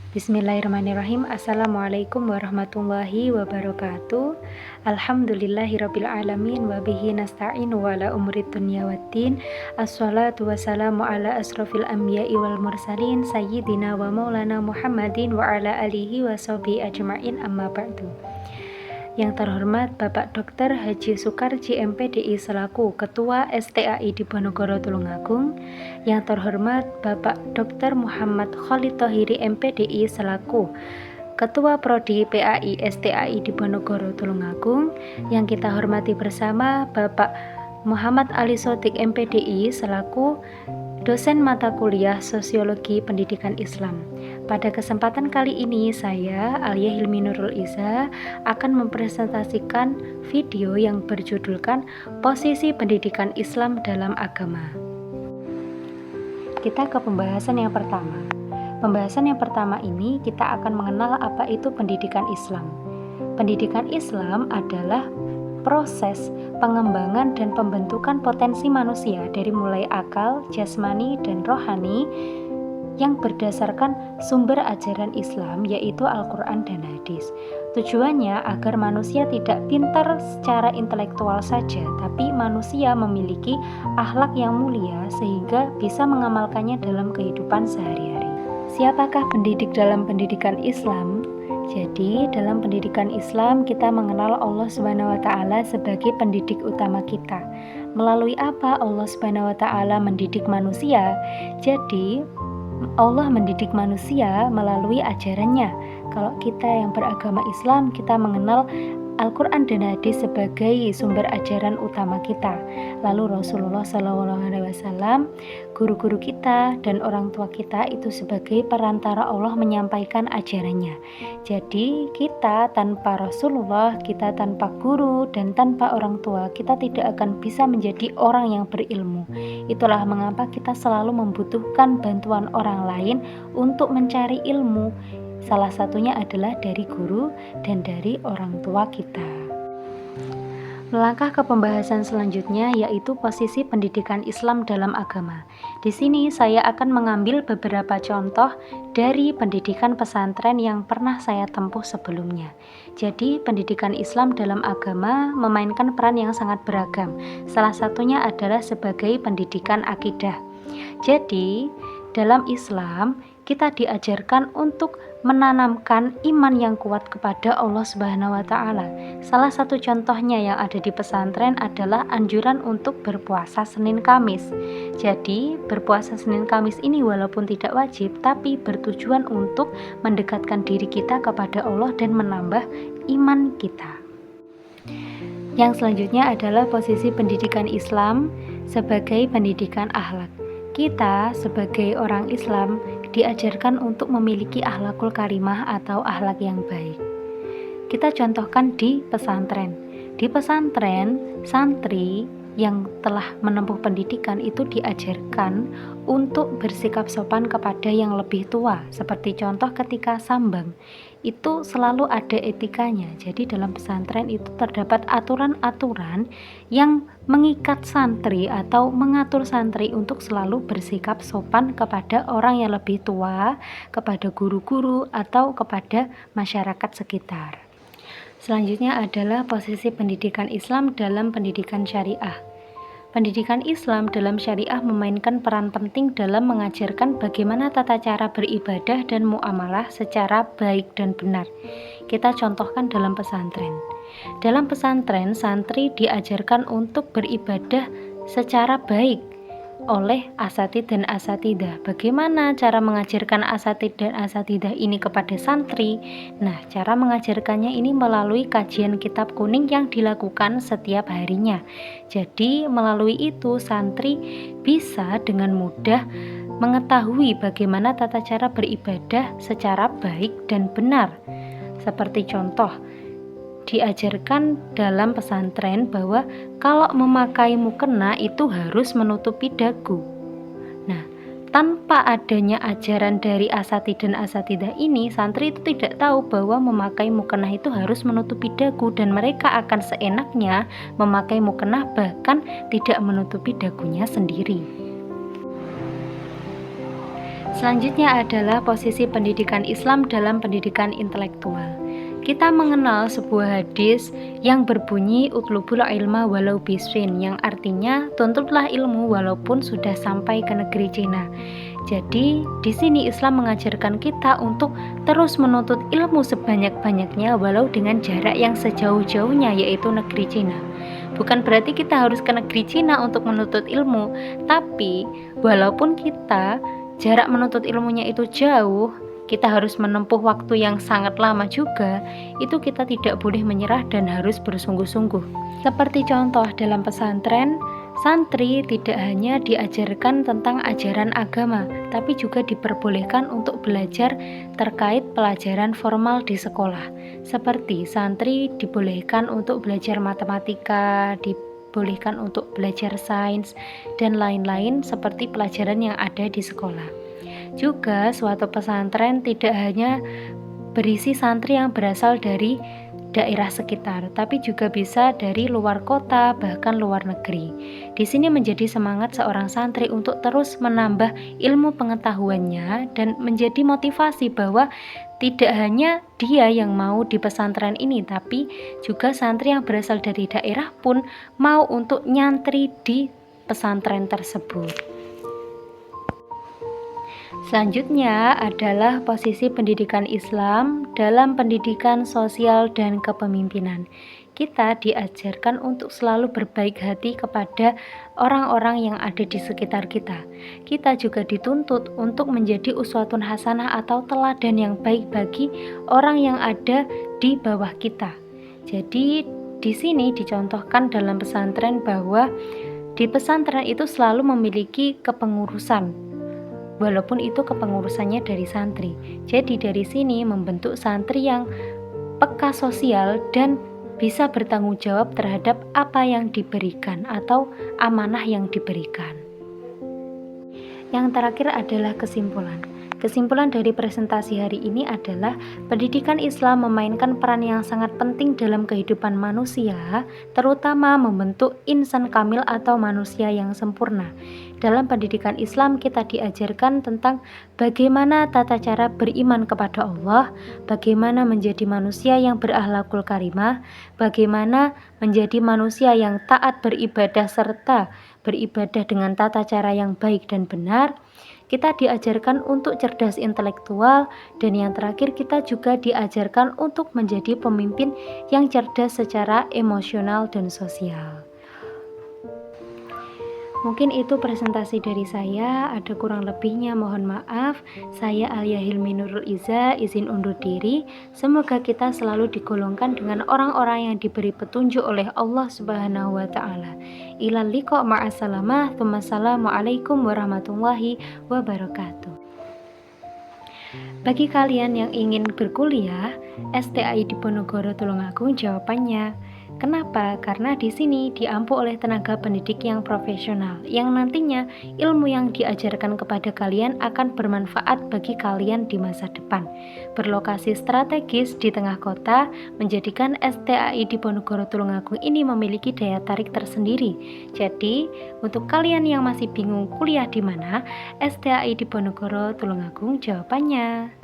Bismillahirrahmanirrahim. Assalamualaikum warahmatullahi wabarakatuh. Alhamdulillahirabbil alamin wa bihi nasta'in wa ala umurid dunya waddin. Assalatu wassalamu ala asrofil anbiya'i wal mursalin sayyidina wa maulana Muhammadin wa ala alihi wa sahbihi ajma'in, amma ba'du. Yang terhormat Bapak Dr. Haji Sukarji MPDI selaku Ketua STAI Diponegoro Tulungagung. Yang terhormat Bapak Dr. Muhammad Khalid Thohiri MPDI selaku Ketua Prodi PAI STAI Diponegoro Tulungagung. Yang kita hormati bersama Bapak Muhammad Ali Sotik MPDI selaku dosen mata kuliah Sosiologi Pendidikan Islam. Pada kesempatan kali ini saya, Alia Hilmi Nurul Iza, akan mempresentasikan video yang berjudulkan Posisi Pendidikan Islam dalam Agama. Kita ke pembahasan yang pertama. Pembahasan yang pertama ini kita akan mengenal apa itu pendidikan Islam. Pendidikan Islam adalah proses pengembangan dan pembentukan potensi manusia dari mulai akal, jasmani, dan rohani yang berdasarkan sumber ajaran Islam, yaitu Al-Quran dan Hadis. Tujuannya agar manusia tidak pintar secara intelektual saja, tapi manusia memiliki akhlak yang mulia sehingga bisa mengamalkannya dalam kehidupan sehari-hari. Siapakah pendidik dalam pendidikan Islam? Jadi, dalam pendidikan Islam kita mengenal Allah Subhanahu wa taala sebagai pendidik utama kita. Melalui apa Allah Subhanahu wa taala mendidik manusia? Jadi, Allah mendidik manusia melalui ajarannya. Kalau kita yang beragama Islam, kita mengenal Al-Quran dan Hadis sebagai sumber ajaran utama kita. Lalu Rasulullah SAW, guru-guru kita dan orang tua kita itu sebagai perantara Allah menyampaikan ajarannya. Jadi kita tanpa Rasulullah, kita tanpa guru dan tanpa orang tua, kita tidak akan bisa menjadi orang yang berilmu. Itulah mengapa kita selalu membutuhkan bantuan orang lain untuk mencari ilmu. Salah satunya adalah dari guru dan dari orang tua kita. Melangkah ke pembahasan selanjutnya, yaitu posisi pendidikan Islam dalam agama. Di sini saya akan mengambil beberapa contoh dari pendidikan pesantren yang pernah saya tempuh sebelumnya. Jadi, pendidikan Islam dalam agama memainkan peran yang sangat beragam. Salah satunya adalah sebagai pendidikan akidah. Jadi, dalam Islam kita diajarkan untuk menanamkan iman yang kuat kepada Allah Subhanahu wa taala. Salah satu contohnya yang ada di pesantren adalah anjuran untuk berpuasa Senin Kamis. Jadi, berpuasa Senin Kamis ini walaupun tidak wajib, tapi bertujuan untuk mendekatkan diri kita kepada Allah dan menambah iman kita. Yang selanjutnya adalah posisi pendidikan Islam sebagai pendidikan akhlak. Kita sebagai orang Islam diajarkan untuk memiliki akhlakul karimah atau akhlak yang baik. Kita contohkan di pesantren. Di pesantren, santri yang telah menempuh pendidikan itu diajarkan untuk bersikap sopan kepada yang lebih tua. Seperti contoh ketika sambang, itu selalu ada etikanya. Jadi dalam pesantren itu terdapat aturan-aturan yang mengikat santri atau mengatur santri untuk selalu bersikap sopan kepada orang yang lebih tua, kepada guru-guru atau kepada masyarakat sekitar. Selanjutnya adalah posisi pendidikan Islam dalam pendidikan syariah. Pendidikan Islam dalam syariah memainkan peran penting dalam mengajarkan bagaimana tata cara beribadah dan muamalah secara baik dan benar. Kita contohkan dalam pesantren. Dalam pesantren, santri diajarkan untuk beribadah secara baik oleh asatidz dan asatidah. Bagaimana cara mengajarkan asatidz dan asatidah ini kepada santri? Nah, cara mengajarkannya ini melalui kajian kitab kuning yang dilakukan setiap harinya. Jadi, melalui itu santri bisa dengan mudah mengetahui bagaimana tata cara beribadah secara baik dan benar. Seperti contoh, diajarkan dalam pesantren bahwa kalau memakai mukena itu harus menutupi dagu. Nah, tanpa adanya ajaran dari asatidz dan asatidah ini, santri itu tidak tahu bahwa memakai mukena itu harus menutupi dagu dan mereka akan seenaknya memakai mukena bahkan tidak menutupi dagunya sendiri. Selanjutnya adalah posisi pendidikan Islam dalam pendidikan intelektual. Kita mengenal sebuah hadis yang berbunyi utlubul ilma walau biswin, yang artinya tuntutlah ilmu walaupun sudah sampai ke negeri Cina. Jadi di sini Islam mengajarkan kita untuk terus menuntut ilmu sebanyak-banyaknya walau dengan jarak yang sejauh-jauhnya, yaitu negeri Cina. Bukan berarti kita harus ke negeri Cina untuk menuntut ilmu, tapi walaupun kita jarak menuntut ilmunya itu jauh, kita harus menempuh waktu yang sangat lama juga, itu kita tidak boleh menyerah dan harus bersungguh-sungguh. Seperti contoh dalam pesantren, santri tidak hanya diajarkan tentang ajaran agama, tapi juga diperbolehkan untuk belajar terkait pelajaran formal di sekolah. Seperti santri dibolehkan untuk belajar matematika, dibolehkan untuk belajar sains, dan lain-lain seperti pelajaran yang ada di sekolah. Juga suatu pesantren tidak hanya berisi santri yang berasal dari daerah sekitar, tapi juga bisa dari luar kota, bahkan luar negeri. Di sini menjadi semangat seorang santri untuk terus menambah ilmu pengetahuannya dan menjadi motivasi bahwa tidak hanya dia yang mau di pesantren ini, tapi juga santri yang berasal dari daerah pun mau untuk nyantri di pesantren tersebut. Selanjutnya adalah posisi pendidikan Islam dalam pendidikan sosial dan kepemimpinan. Kita diajarkan untuk selalu berbaik hati kepada orang-orang yang ada di sekitar kita. Kita juga dituntut untuk menjadi uswatun hasanah atau teladan yang baik bagi orang yang ada di bawah kita. Jadi di sini dicontohkan dalam pesantren bahwa di pesantren itu selalu memiliki kepengurusan, walaupun itu kepengurusannya dari santri. Jadi dari sini membentuk santri yang peka sosial dan bisa bertanggung jawab terhadap apa yang diberikan atau amanah yang diberikan. Yang terakhir adalah kesimpulan. Kesimpulan dari presentasi hari ini adalah pendidikan Islam memainkan peran yang sangat penting dalam kehidupan manusia, terutama membentuk insan kamil atau manusia yang sempurna. Dalam pendidikan Islam kita diajarkan tentang bagaimana tata cara beriman kepada Allah, bagaimana menjadi manusia yang berakhlakul karimah, bagaimana menjadi manusia yang taat beribadah serta beribadah dengan tata cara yang baik dan benar. Kita diajarkan untuk cerdas intelektual, dan yang terakhir kita juga diajarkan untuk menjadi pemimpin yang cerdas secara emosional dan sosial. Mungkin itu presentasi dari saya, ada kurang lebihnya mohon maaf. Saya Alia Hilmi Nurul Iza, izin undur diri. Semoga kita selalu digolongkan dengan orang-orang yang diberi petunjuk oleh Allah Subhanahu wa taala. Ilal liqa ma'assalamah, Assalamualaikum warahmatullahi wabarakatuh. Bagi kalian yang ingin berkuliah STAI Diponegoro Tulungagung, jawabannya kenapa? Karena di sini diampu oleh tenaga pendidik yang profesional, yang nantinya ilmu yang diajarkan kepada kalian akan bermanfaat bagi kalian di masa depan. Berlokasi strategis di tengah kota, menjadikan STAI Diponegoro Tulungagung ini memiliki daya tarik tersendiri. Jadi, untuk kalian yang masih bingung kuliah di mana, STAI Diponegoro Tulungagung jawabannya.